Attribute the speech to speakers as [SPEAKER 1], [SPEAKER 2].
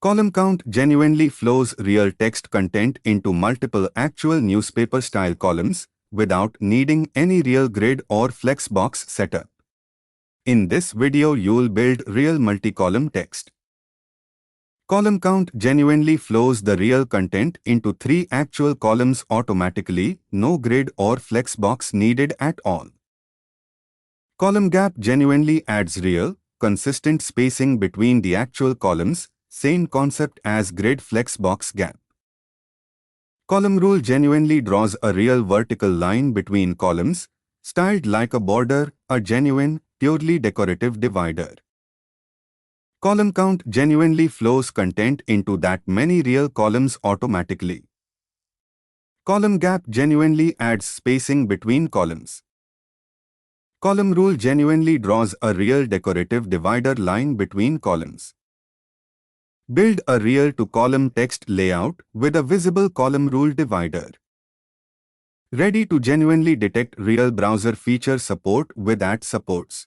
[SPEAKER 1] Column count genuinely flows real text content into multiple actual newspaper-style columns without needing any real grid or flexbox setup. In this video, you'll build real multi-column text. Column count genuinely flows the real content into 3 actual columns automatically, no grid or flexbox needed at all. Column gap genuinely adds real, consistent spacing between the actual columns, same concept as grid flexbox gap. Column rule genuinely draws a real vertical line between columns, styled like a border, a genuine, purely decorative divider. Column count genuinely flows content into that many real columns automatically. Column gap genuinely adds spacing between columns. Column rule genuinely draws a real decorative divider line between columns. Build a real-to-column text layout with a visible column rule divider. Ready to genuinely detect real browser feature support with @ supports.